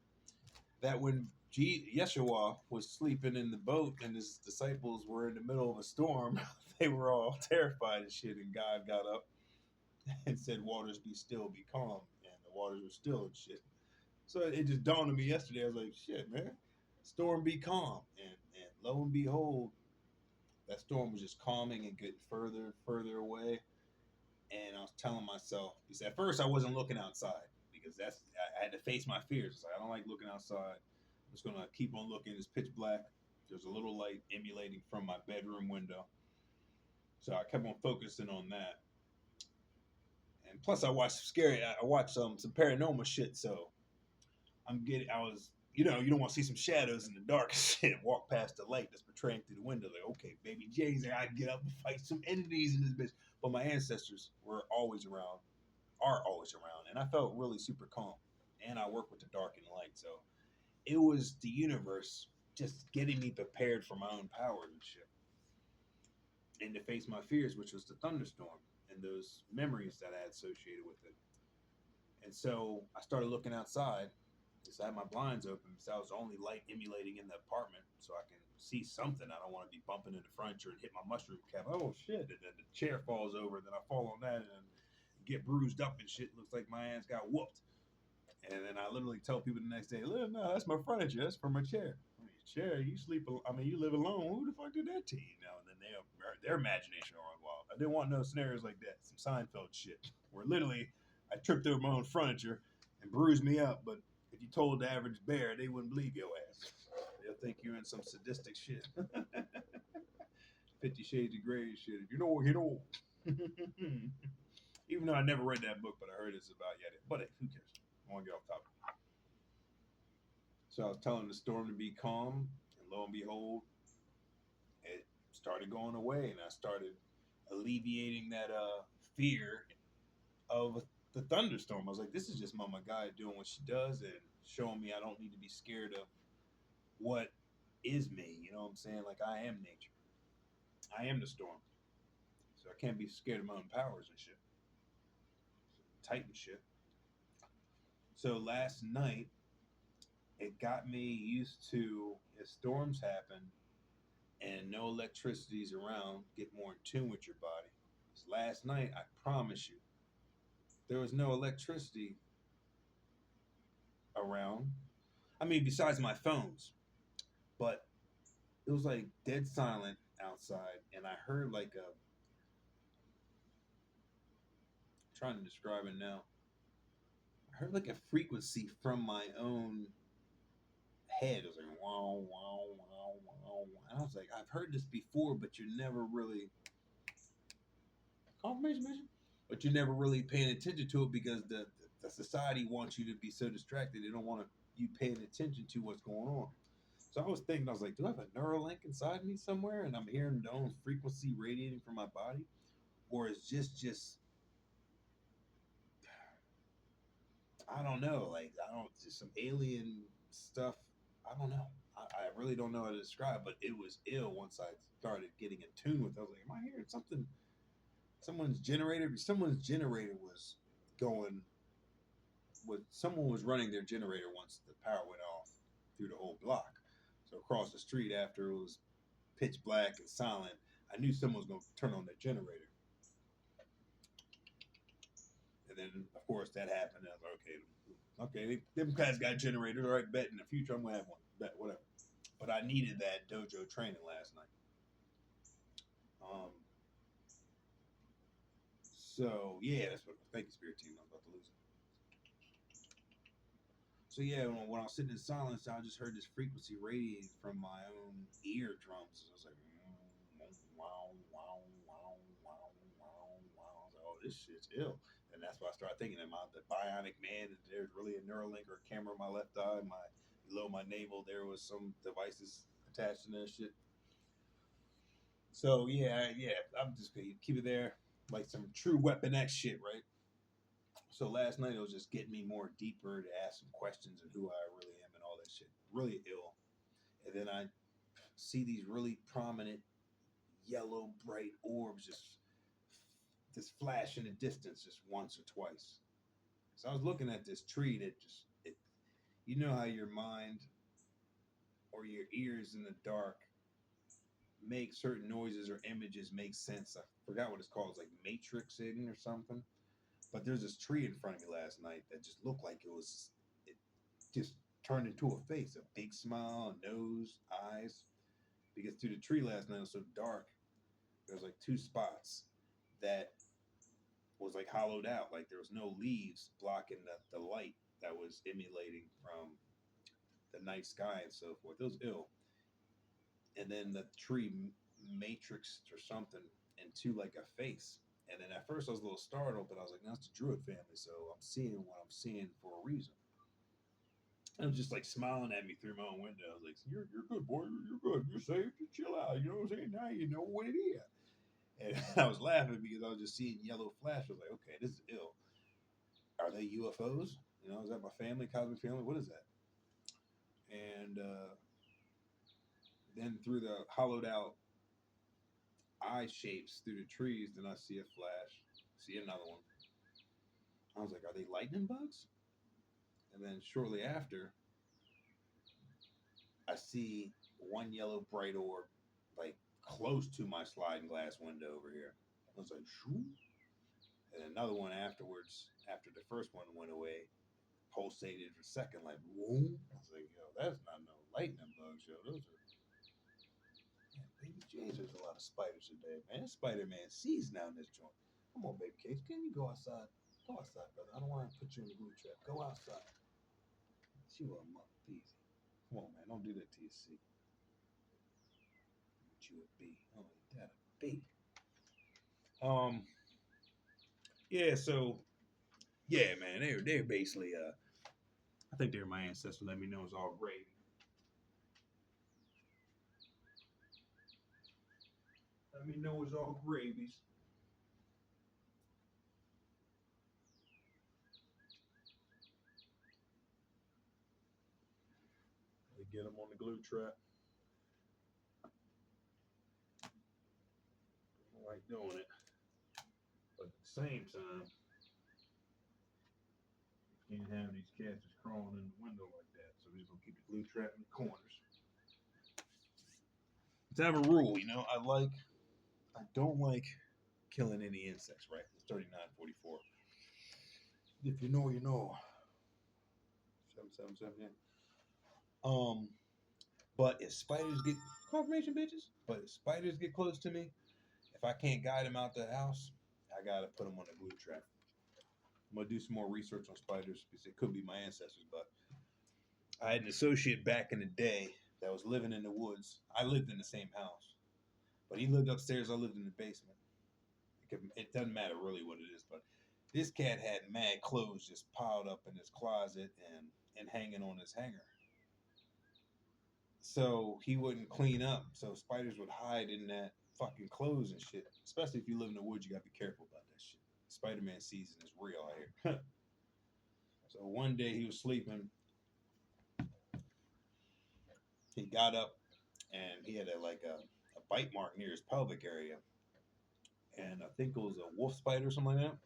that when Yeshua was sleeping in the boat and his disciples were in the middle of a storm, they were all terrified and shit. And God got up and said, waters be still, be calm. And the waters were still and shit. So it just dawned on me yesterday. I was like, shit, man, storm be calm. And lo and behold, that storm was just calming and getting further and further away. And I was telling myself, because at first I wasn't looking outside, because I had to face my fears. It's like, I don't like looking outside. I'm just gonna keep on looking. It's pitch black. There's a little light emulating from my bedroom window. So I kept on focusing on that. And plus I watched some paranormal shit, so you don't want to see some shadows in the dark shit. Walk past the light that's portraying through the window. Like, okay, baby J's there. I get up and fight some entities in this bitch. But my ancestors are always around, and I felt really super calm. And I work with the dark and the light, so it was the universe just getting me prepared for my own powers and shit, and to face my fears, which was the thunderstorm and those memories that I had associated with it. And so I started looking outside. I had my blinds open because I was the only light emulating in the apartment, so I can see something. I don't want to be bumping into furniture and hit my mushroom cap. Oh shit! And then the chair falls over, and then I fall on that and get bruised up and shit. Looks like my ass got whooped. And then I literally tell people the next day, "Look, no, that's my furniture. That's from my chair. I mean, chair, you sleep. I mean, you live alone. Who the fuck did that to you?" Now and then their imagination are wild. I didn't want no scenarios like that. Some Seinfeld shit where literally I tripped over my own furniture and bruised me up, but if you told the average bear, they wouldn't believe your ass. They'll think you're in some sadistic shit. 50 Shades of Grey shit. You know. Even though I never read that book, but I heard it's about yet. But who cares? I want to get off topic. So I was telling the storm to be calm, and lo and behold, it started going away, and I started alleviating that fear of the thunderstorm. I was like, this is just Mama Gaia doing what she does and showing me I don't need to be scared of what is me. You know what I'm saying? Like, I am nature. I am the storm. So I can't be scared of my own powers and shit. Titan shit. So last night, it got me used to, if storms happen and no electricity's around, get more in tune with your body. Last night, I promise you, there was no electricity around. I mean, besides my phones, but it was like dead silent outside, and I heard like I'm trying to describe it now. I heard like a frequency from my own head. It was like wow, wow, wow, wow. And I was like, I've heard this before, but you're never really confirmation mission. But you're never really paying attention to it because the society wants you to be so distracted. They don't want you paying attention to what's going on. So I was thinking, I was like, do I have a neural link inside me somewhere, and I'm hearing the own frequency radiating from my body, or is just I don't know, like I don't just some alien stuff. I don't know. I really don't know how to describe, but it was ill once I started getting in tune with it. I was like, am I hearing something? Someone's generator was going. Someone was running their generator once the power went off through the whole block. So across the street, after it was pitch black and silent, I knew someone was going to turn on their generator. And then, of course, that happened. And I was like, okay, them guys got generators. All right, bet in the future I'm going to have one. Bet, whatever. But I needed that dojo training last night. Um, so, yeah, that's what. Thank you, Spirit Team. I'm about to lose it. So, yeah, when I was sitting in silence, I just heard this frequency radiating from my own eardrums. I was like, wow, wow, wow, wow, wow, wow. I was like, oh, this shit's ill. And that's why I started thinking, am I the bionic man? There's really a Neuralink or a camera in my left eye. Below my navel, there was some devices attached to that shit. So yeah, I'm just gonna keep it there, like some true Weapon X shit, right? So last night it was just getting me more deeper to ask some questions and who I really am and all that shit. Really ill. And then I see these really prominent yellow bright orbs just flash in the distance just once or twice. So I was looking at this tree that you know how your mind or your ears in the dark make certain noises or images make sense. I forgot what it's called. It's like matrixing or something. But there's this tree in front of me last night that just looked like it just turned into a face, a big smile, a nose, eyes. Because through the tree last night it was so dark, there was like two spots that was like hollowed out, like there was no leaves blocking the light that was emulating from the night sky and so forth. It was ill. And then the tree matrixed or something into like a face. And then at first I was a little startled, but I was like, no, it's the Druid family, so I'm seeing what I'm seeing for a reason. And it was just like smiling at me through my own window. I was like, you're good, boy. You're good. You're safe. You chill out. You know what I'm saying? Now you know what it is. And I was laughing because I was just seeing yellow flash. I was like, okay, this is ill. Are they UFOs? You know, is that my family, cosmic family? What is that? And then through the hollowed out eye shapes through the trees, then I see a flash, see another one. I was like, are they lightning bugs? And then shortly after, I see one yellow bright orb, like close to my sliding glass window over here. I was like, shoo. And another one afterwards, after the first one went away, pulsated for a second, like, whoa. I was like, yo, that's not no lightning bugs, yo. Those are, man, baby J's, there's a lot of spiders today, man. Spider-Man sees now in this joint. Come on, baby Case, can you go outside? Go outside, brother. I don't want to put you in the glue trap. Go outside. She was a mother easy. Come on, man. Don't do that to your seat. What you would be. Oh, that a be. Um, yeah, so yeah, man, they're basically I think they're my ancestors. Let me know it's all gravy. Let me know it's all gravies. They get them on the glue trap. I don't like doing it, but at the same time, you can't have these cats just crawling in the window like that. So we're just gonna keep the glue trap in the corners. To have a rule, you know, I don't like killing any insects, right? It's 3944. If you know, you know. 777, yeah. But if spiders get confirmation, bitches. But if spiders get close to me, if I can't guide them out the house, I gotta put them on a glue trap. I'm gonna do some more research on spiders because it could be my ancestors. But I had an associate back in the day that was living in the woods. I lived in the same house, but he lived upstairs. I lived in the basement. It doesn't matter really what it is, but this cat had mad clothes just piled up in his closet, and and hanging on his hanger. So he wouldn't clean up. So spiders would hide in that fucking clothes and shit. Especially if you live in the woods, you gotta be careful about that shit. Spider-Man season is real out here. So one day he was sleeping. He got up and he had a bite mark near his pelvic area. And I think it was a wolf spider or something like that.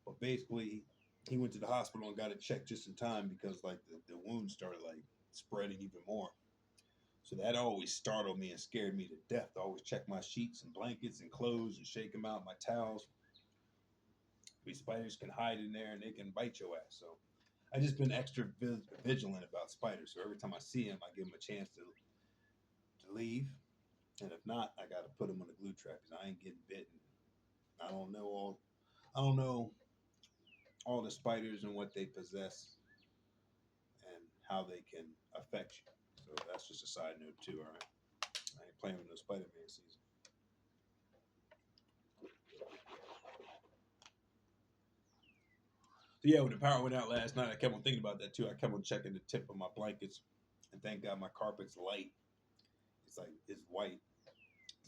But basically, he went to the hospital and got it checked just in time because like the wound started like spreading even more. So that always startled me and scared me to death. I always check my sheets and blankets and clothes and shake them out, my towels. These spiders can hide in there and they can bite your ass. So I just been extra vigilant about spiders. So every time I see them, I give them a chance to leave. And if not, I got to put them on a glue trap because I ain't getting bitten. I don't know all. I don't know all the spiders and what they possess and how they can affect you. So that's just a side note too. All right, I ain't playing with no Spider-Man season. So yeah, when the power went out last night, I kept on thinking about that too. I kept on checking the tip of my blankets, and thank God my carpet's light. It's white,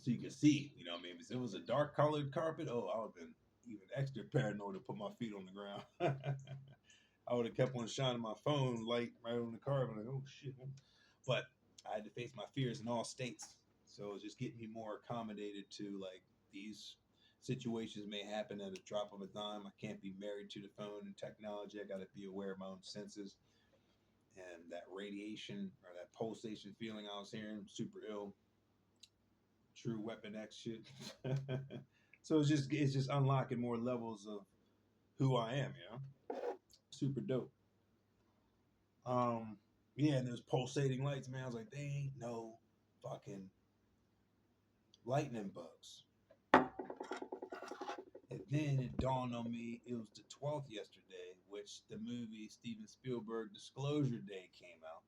so you can see. You know, what I mean, if it was a dark colored carpet, oh, I would have been even extra paranoid to put my feet on the ground. I would have kept on shining my phone light right on the carpet, like, oh shit. But I had to face my fears in all states, so it's just getting me more accommodated to like these situations may happen at a drop of a dime. I can't be married to the phone and technology. I got to be aware of my own senses and that radiation or that pulsation feeling I was hearing. Super ill, true Weapon X shit. So it's just unlocking more levels of who I am. You know, super dope. Yeah, and those pulsating lights, man. I was like, they ain't no fucking lightning bugs. And then it dawned on me it was the 12th yesterday, which the movie Steven Spielberg Disclosure Day came out.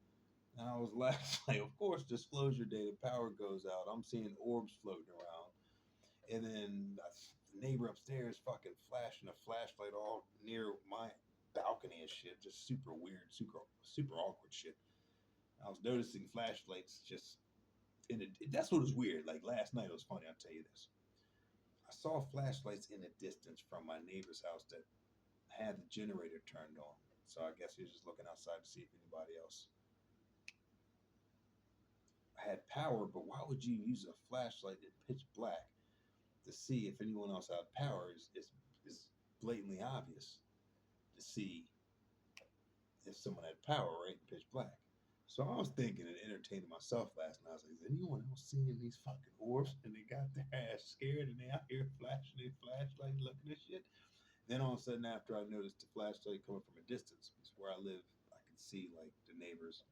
And I was laughing, like, of course, Disclosure Day, the power goes out. I'm seeing orbs floating around. And then the neighbor upstairs fucking flashing a flashlight all near my balcony and shit. Just super weird, super awkward shit. I was noticing flashlights just that's what was weird. Like last night, it was funny. I'll tell you this. I saw flashlights in the distance from my neighbor's house that had the generator turned on. So I guess he was just looking outside to see if anybody else had power. But why would you use a flashlight in pitch black to see if anyone else had power? Is blatantly obvious to see if someone had power, right, in pitch black. So I was thinking and entertaining myself last night. I was like, is anyone else seeing these fucking orbs? And they got their ass scared and they out here flashing their flashlight looking at shit. Then all of a sudden, after I noticed the flashlight coming from a distance, because where I live, I can see like the neighbors'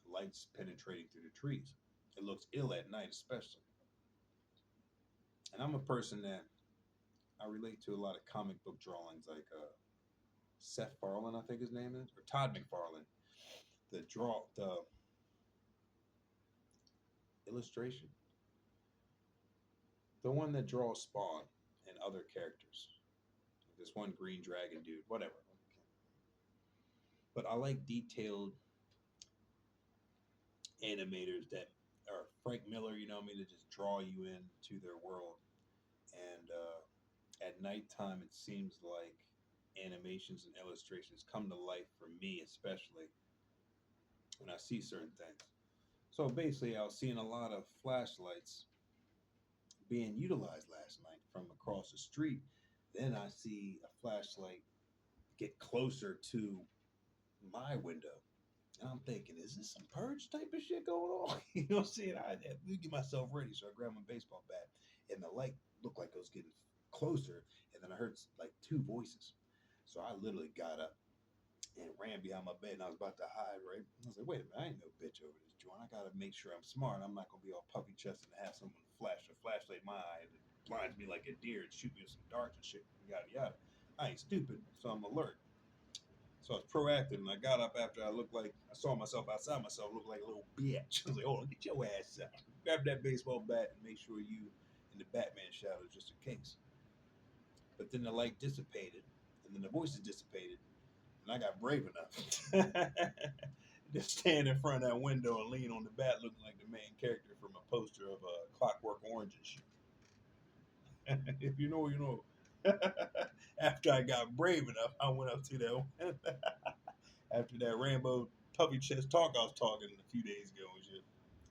lights penetrating through the trees. It looks ill at night, especially. And I'm a person that I relate to a lot of comic book drawings, like Seth Farland, I think his name is, or Todd McFarlane. The illustration, the one that draws Spawn and other characters. This one green dragon dude, whatever. But I like detailed animators that are Frank Miller, you know what I mean, to just draw you into their world. And at nighttime, it seems like animations and illustrations come to life for me, especially when I see certain things. So basically, I was seeing a lot of flashlights being utilized last night from across the street. Then I see a flashlight get closer to my window. And I'm thinking, is this some purge type of shit going on? You know what I'm saying? I had to get myself ready. So I grabbed my baseball bat, and the light looked like it was getting closer. And then I heard like two voices. So I literally got up and ran behind my bed, and I was about to hide, right? I was like, wait a minute, I ain't no bitch over this joint. I got to make sure I'm smart. I'm not going to be all puffy chested and have someone flash a flashlight in my eye and it blinds me like a deer and shoot me with some darts and shit, yada, yada. I ain't stupid, so I'm alert. So I was proactive, and I got up after I looked like I saw myself outside myself, looked like a little bitch. I was like, "Oh, get your ass out! Grab that baseball bat and make sure you in the Batman shadows, just in case." But then the light dissipated, and then the voices dissipated, And I got brave enough to stand in front of that window and lean on the bat looking like the main character from a poster of Clockwork Orange and shit. If you know, you know. After I got brave enough, I went up to that after that Rambo puppy chest talk I was talking a few days ago and shit.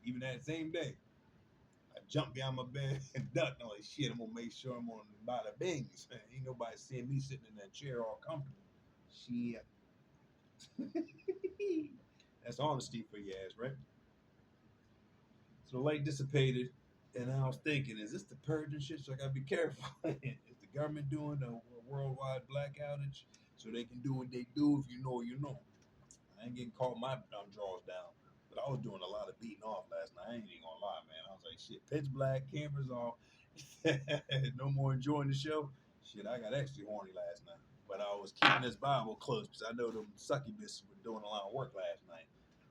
Even that same day, I jumped behind my bed and ducked. I'm like, shit, I'm gonna make sure I'm on by the bings. Ain't nobody seeing me sitting in that chair all comfortable. Shit. That's honesty for your ass, right? So the light dissipated, and I was thinking, is this the purge and shit? So I gotta be careful. Is the government doing a worldwide black outage so they can do what they do? If you know, you know. I ain't getting caught my drawers down. But I was doing a lot of beating off last night. I ain't even gonna lie, man. I was like, shit, pitch black, cameras off. No more enjoying the show. Shit, I got extra horny last night. But I was keeping this Bible close because I know them sucky bitches were doing a lot of work last night.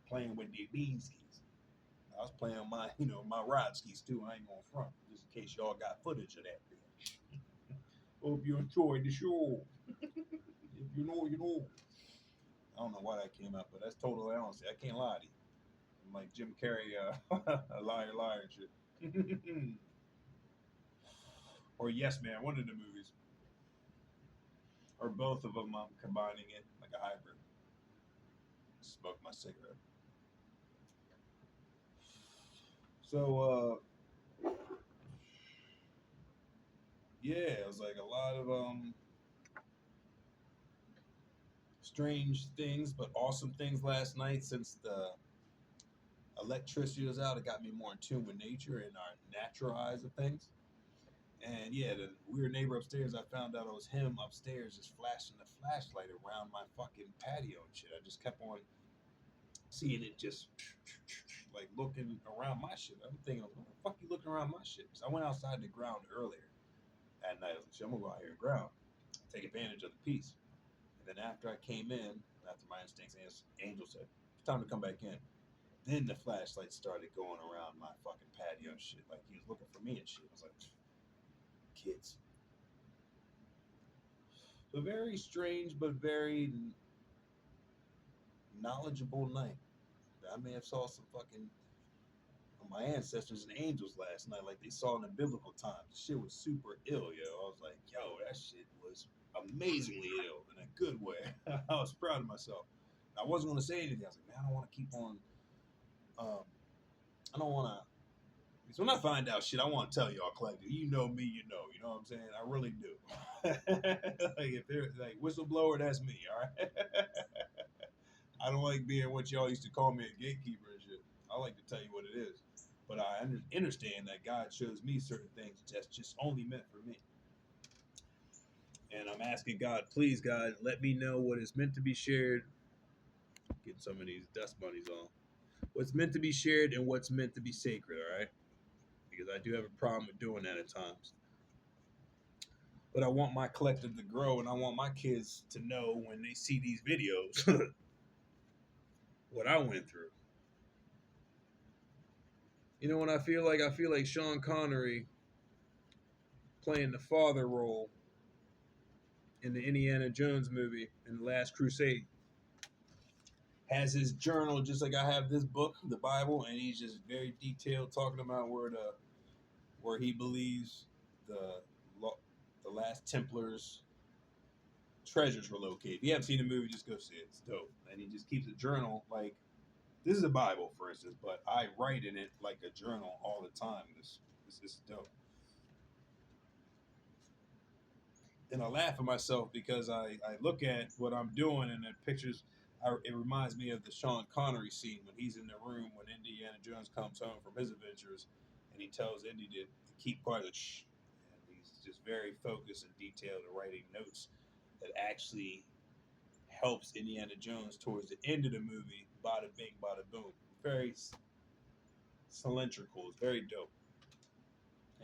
Playing with their bean skis. I was playing on my, my rod skis too. I ain't gonna front. Just in case y'all got footage of that bitch. Hope you enjoyed the show. If you know, you know. I don't know why that came out, but that's totally honesty. I can't lie to you. I'm like Jim Carrey, a liar, liar and shit. Or Yes Man, one of the movies. Or both of them, I'm combining it like a hybrid. Smoke my cigarette. So, yeah, it was like a lot of strange things, but awesome things last night since the electricity was out. It got me more in tune with nature and our natural eyes of things. And yeah, the weird neighbor upstairs, I found out it was him upstairs just flashing the flashlight around my fucking patio and shit. I just kept on seeing it just like looking around my shit. I'm thinking, what the fuck you looking around my shit? Because I went outside the ground earlier at night. I was like, shit, I'm gonna go out here and ground, take advantage of the peace. And then after I came in, after my instincts, Angel said, it's time to come back in. Then the flashlight started going around my fucking patio and shit. Like he was looking for me and shit. I was like, kids. A very strange but very knowledgeable night. I may have saw some fucking my ancestors and angels last night, like they saw in the biblical times. The shit was super ill, yo. I was like, yo, that shit was amazingly ill in a good way. I was proud of myself. I wasn't gonna say anything. I was like, man, I don't want to keep on. I don't want to. So when I find out shit, I want to tell y'all collectively. You know me, you know. You know what I'm saying? I really do. Like if they're like whistleblower, that's me. All right. I don't like being what y'all used to call me a gatekeeper and shit. I like to tell you what it is. But I understand that God shows me certain things that's just only meant for me. And I'm asking God, please, God, let me know what is meant to be shared. Getting some of these dust bunnies on. What's meant to be shared and what's meant to be sacred, all right? Because I do have a problem with doing that at times. But I want my collective to grow and I want my kids to know when they see these videos what I went through. You know what I feel like? I feel like Sean Connery playing the father role in the Indiana Jones movie in The Last Crusade. Has his journal just like I have this book, the Bible, and he's just very detailed talking about where he believes the the last Templars treasures were located. If you haven't seen the movie, just go see it. It's dope. And he just keeps a journal like this is a Bible, for instance, but I write in it like a journal all the time. This is dope. And I laugh at myself because I look at what I'm doing and the pictures. It reminds me of the Sean Connery scene when he's in the room when Indiana Jones comes home from his adventures, and he tells Indy to keep quiet. Like, shh. And he's just very focused and detailed in writing notes that actually helps Indiana Jones towards the end of the movie. Bada bing, bada boom. Very cylindrical. It's very dope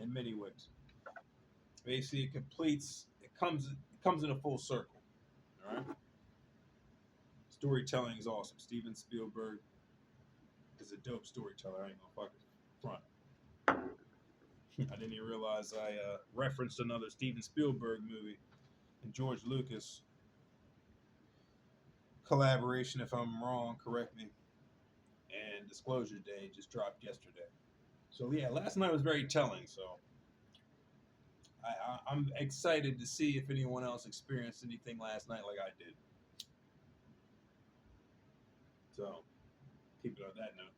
in many ways. Basically, it completes. It comes in a full circle. All right. Storytelling is awesome. Steven Spielberg is a dope storyteller. I ain't gonna fucking front. I didn't even realize I referenced another Steven Spielberg movie. And George Lucas collaboration. If I'm wrong, correct me. And Disclosure Day just dropped yesterday. So yeah, last night was very telling. So I'm excited to see if anyone else experienced anything last night like I did. So keep it on that note.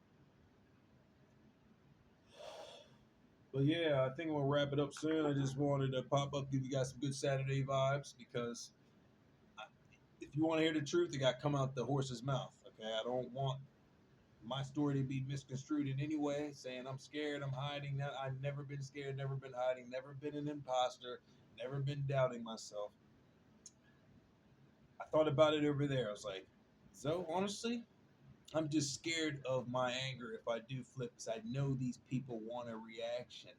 But yeah, I think we'll wrap it up soon. I just wanted to pop up, give you guys some good Saturday vibes because if you want to hear the truth, it got to come out the horse's mouth. Okay, I don't want my story to be misconstrued in any way, saying I'm scared, I'm hiding. That I've never been scared, never been hiding, never been an imposter, never been doubting myself. I thought about it over there. I was like, so honestly, I'm just scared of my anger if I do flip, because I know these people want a reaction,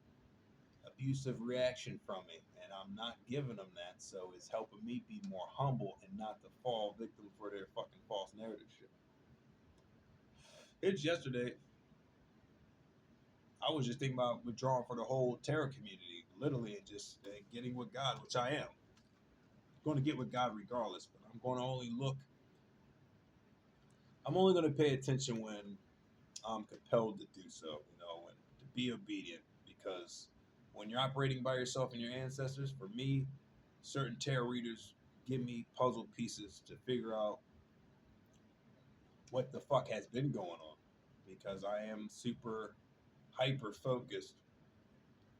abusive reaction from me, and I'm not giving them that. So it's helping me be more humble and not to fall victim for their fucking false narrative shit. It's yesterday. I was just thinking about withdrawing for the whole terror community, literally, and just getting with God, which I am going to get with God regardless. But I'm going to only look. I'm only going to pay attention when I'm compelled to do so, and to be obedient. Because when you're operating by yourself and your ancestors, for me, certain tarot readers give me puzzle pieces to figure out what the fuck has been going on. Because I am super hyper focused.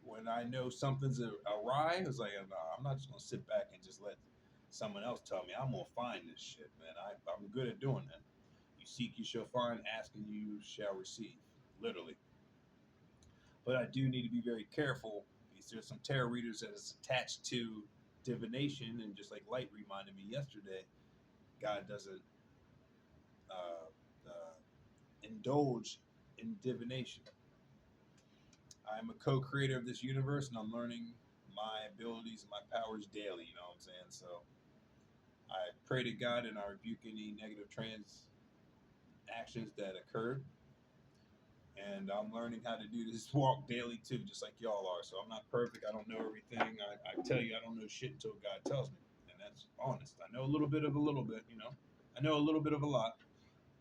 When I know something's awry, it's like, nah, I'm not just going to sit back and just let someone else tell me. I'm going to find this shit, man. I'm good at doing that. You seek, you shall find. Asking, you shall receive. Literally. But I do need to be very careful because there's some tarot readers that is attached to divination, and just like Light reminded me yesterday, God doesn't indulge in divination. I am a co-creator of this universe, and I'm learning my abilities and my powers daily. You know what I'm saying? So I pray to God, and I rebuke any negative transactions that occurred. And I'm learning how to do this walk daily too, just like y'all are. So I'm not perfect. I don't know everything. I tell you, I don't know shit until God tells me, and that's honest. I know a little bit of a little bit. I know a little bit of a lot,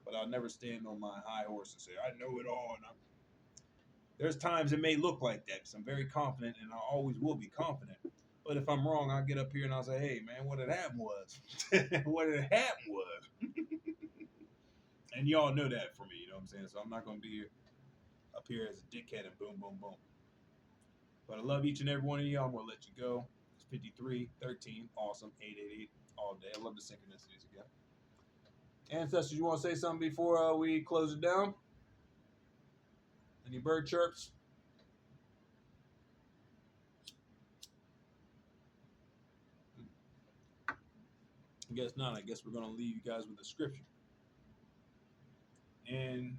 but I'll never stand on my high horse and say I know it all. And there's times it may look like that because I'm very confident, and I always will be confident. But if I'm wrong, I'll get up here and I'll say, hey, man, what had happened was. What had happened was. And y'all know that for me, you know what I'm saying? So I'm not going to be up here as a dickhead and boom, boom, boom. But I love each and every one of you. I'm going to let you go. It's 53, 13, awesome, 888 all day. I love the synchronicities again. Ancestors, you want to say something before we close it down? Any bird chirps? I guess not. I guess we're going to leave you guys with a scripture. And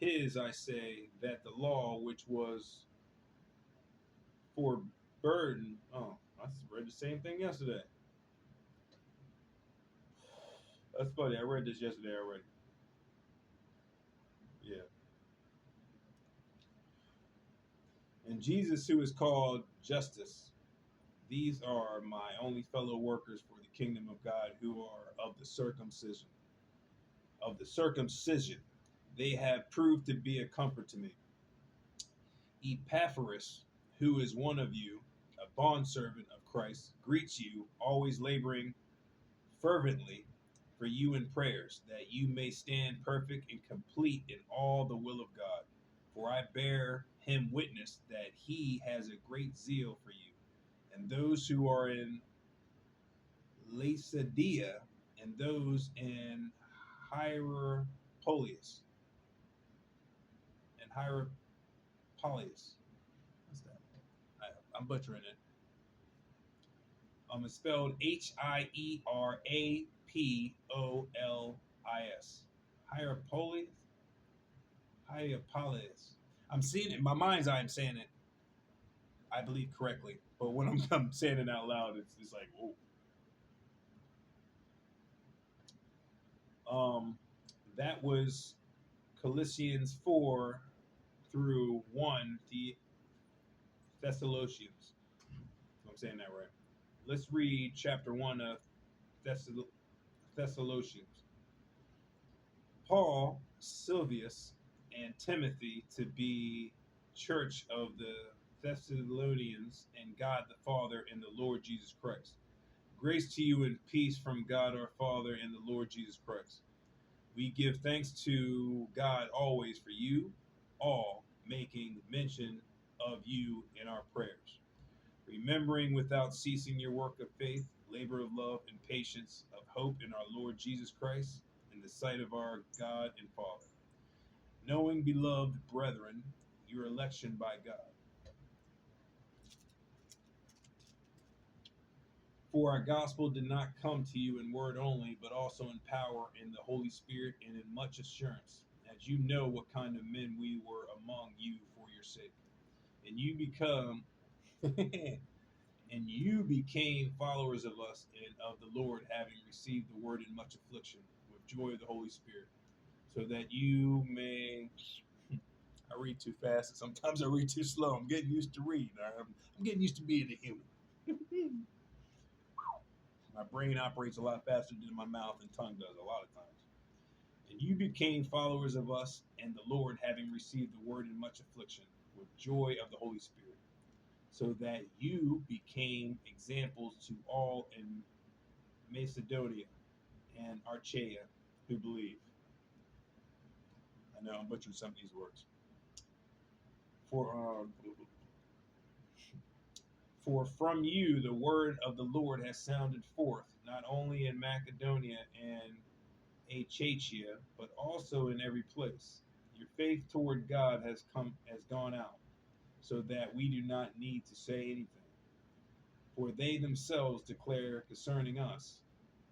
I say that the law which was for burden. Oh, I read the same thing yesterday. That's funny. I read this yesterday already. Yeah. And Jesus, who is called justice, these are my only fellow workers for the kingdom of God, who are of the circumcision. Of the circumcision, they have proved to be a comfort to me. Epaphras, who is one of you, a bondservant of Christ, greets you, always laboring fervently for you in prayers, that you may stand perfect and complete in all the will of God. For I bear him witness that he has a great zeal for you, and those who are in Laodicea, and those in Hierapolis. And Hierapolis. What's that? I'm butchering it. It's spelled Hierapolis. Hierapolis. Hierapolis. I'm seeing it in my mind's eye. I'm saying it, I believe, correctly, but when I'm saying it out loud, it's like, whoa. That was Colossians 4 through 1, the Thessalonians. I'm saying that right. Let's read chapter 1 of Thessalonians. Paul, Silvius, and Timothy to be church of the Thessalonians and God the Father and the Lord Jesus Christ. Grace to you and peace from God our Father and the Lord Jesus Christ. We give thanks to God always for you all, making mention of you in our prayers, remembering without ceasing your work of faith, labor of love, and patience of hope in our Lord Jesus Christ in the sight of our God and Father. Knowing, beloved brethren, your election by God. For our gospel did not come to you in word only, but also in power, in the Holy Spirit, and in much assurance, as you know what kind of men we were among you for your sake. And you become and you became followers of us and of the Lord, having received the word in much affliction, with joy of the Holy Spirit, so that you may. I read too fast, and sometimes I read too slow. I'm getting used to reading. I'm getting used to being a human. My brain operates a lot faster than my mouth and tongue does a lot of times. And you became followers of us and the Lord, having received the word in much affliction, with joy of the Holy Spirit, so that you became examples to all in Macedonia and Achaia who believe. I know I'm butchering some of these words. For for from you the word of the Lord has sounded forth, not only in Macedonia and Achaia, but also in every place. Your faith toward God has gone out, so that we do not need to say anything. For they themselves declare concerning us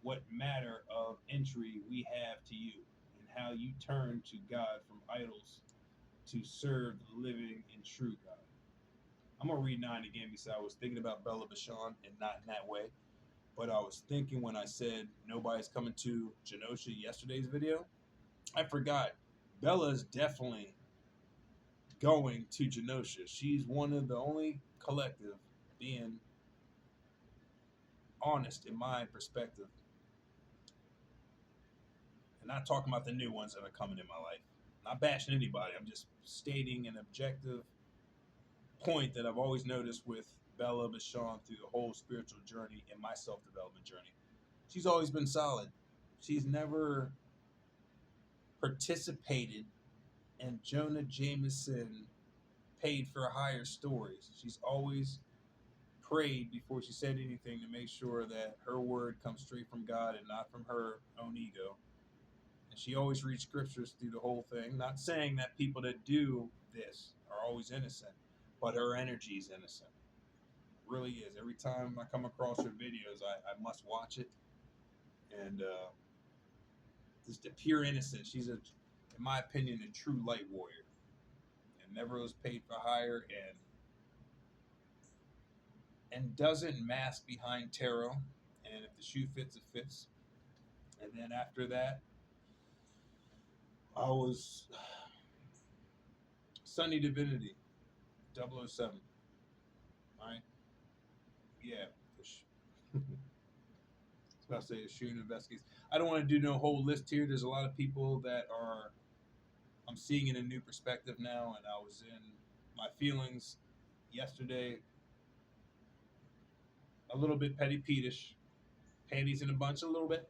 what matter of entry we have to you, and how you turn to God from idols to serve the living and true God. I'm gonna read 9 again because I was thinking about Bella Bashan and not in that way. But I was thinking when I said nobody's coming to Genosha yesterday's video, I forgot. Bella's definitely going to Genosha. She's one of the only collective being honest in my perspective. And not talking about the new ones that are coming in my life. Not bashing anybody. I'm just stating an objective point that I've always noticed with Bella Bashan through the whole spiritual journey and my self-development journey. She's always been solid. She's never participated in Jonah Jameson paid for higher stories. She's always prayed before she said anything to make sure that her word comes straight from God and not from her own ego. And she always reads scriptures through the whole thing. Not saying that people that do this are always innocent, but her energy is innocent. It really is. Every time I come across her videos, I must watch it. And just the pure innocence. She's in my opinion, a true light warrior. And never was paid for hire and doesn't mask behind tarot. And if the shoe fits, it fits. And then after that, I was Sunny Divinity, 007. All right? Yeah. I was about to say a shooting investigates. I don't want to do no whole list here. There's a lot of people that I'm seeing in a new perspective now, and I was in my feelings yesterday a little bit petty Pete-ish, panties in a bunch a little bit,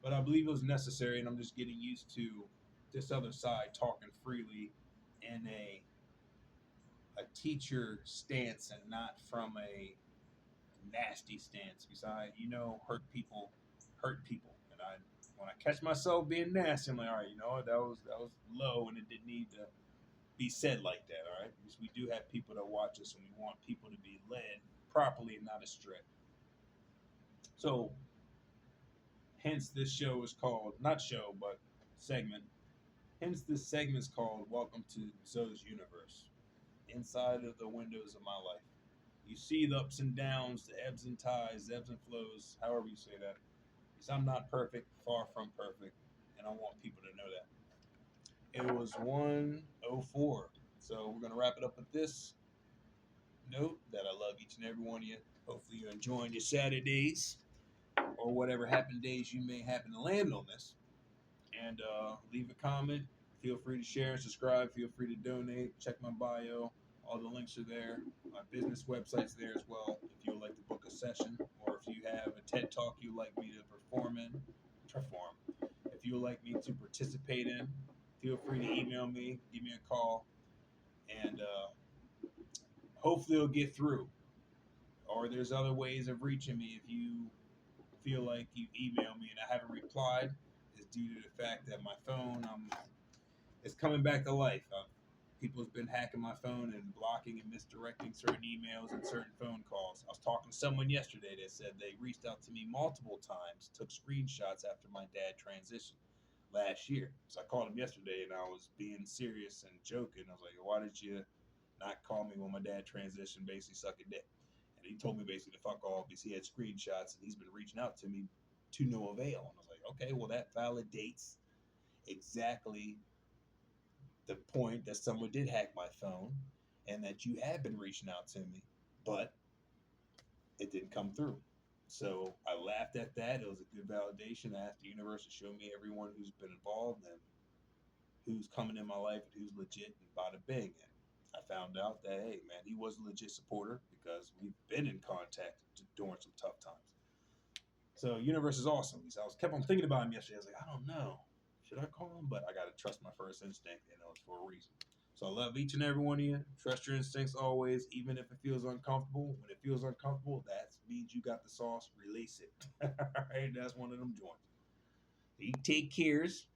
but I believe it was necessary, and I'm just getting used to this other side talking freely in a teacher stance and not from a nasty stance, because hurt people, and when I catch myself being nasty, I'm like, all right, that was low, and it didn't need to be said like that, all right, because we do have people that watch us, and we want people to be led properly and not astray. So, hence this show is called not show, but segment. Hence this segment is called "Welcome to Zoe's Universe," inside of the windows of my life. You see the ups and downs, the ebbs and ties, the ebbs and flows, however you say that. Because I'm not perfect, far from perfect, and I want people to know that. It was 104. So we're going to wrap it up with this note that I love each and every one of you. Hopefully you're enjoying your Saturdays or whatever happen days you may happen to land on this. and leave a comment. Feel free to share and subscribe. Feel free to donate. Check my bio. All the links are there. My business website's there as well. If you would like to book a session, or if you have a TED Talk you'd like me to perform. If you would like me to participate in, feel free to email me, give me a call, and hopefully it'll get through. Or there's other ways of reaching me if you feel like you email me and I haven't replied. It's due to the fact that my phone, it's coming back to life. People's been hacking my phone and blocking and misdirecting certain emails and certain phone calls. I was talking to someone yesterday that said they reached out to me multiple times, took screenshots after my dad transitioned last year. So I called him yesterday and I was being serious and joking. I was like, why did you not call me when my dad transitioned, basically suck a dick? And he told me basically to fuck off because he had screenshots and he's been reaching out to me to no avail. And I was like, okay, well, that validates exactly the point that someone did hack my phone and that you have been reaching out to me, but it didn't come through. So I laughed at that. It was a good validation. I asked the universe to show me everyone who's been involved and who's coming in my life and who's legit, and bada bing. And I found out that, hey, man, he was a legit supporter because we've been in contact during some tough times. So universe is awesome. So I was kept on thinking about him yesterday. I was like, I don't know. Should I call him? But I got to trust my first instinct, and it was for a reason. So I love each and every one of you. Trust your instincts always, even if it feels uncomfortable. When it feels uncomfortable, that means you got the sauce. Release it. All right, that's one of them joints. You take cares.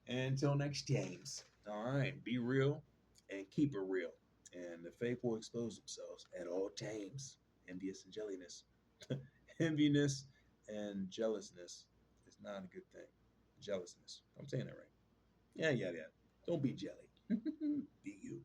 And until next times. All right, be real and keep it real. And the fake will expose themselves at all times. Envious and jelliness. Enviness and jealousness is not a good thing. Jealousness. I'm saying that right. Yeah. Don't be jelly. Be you.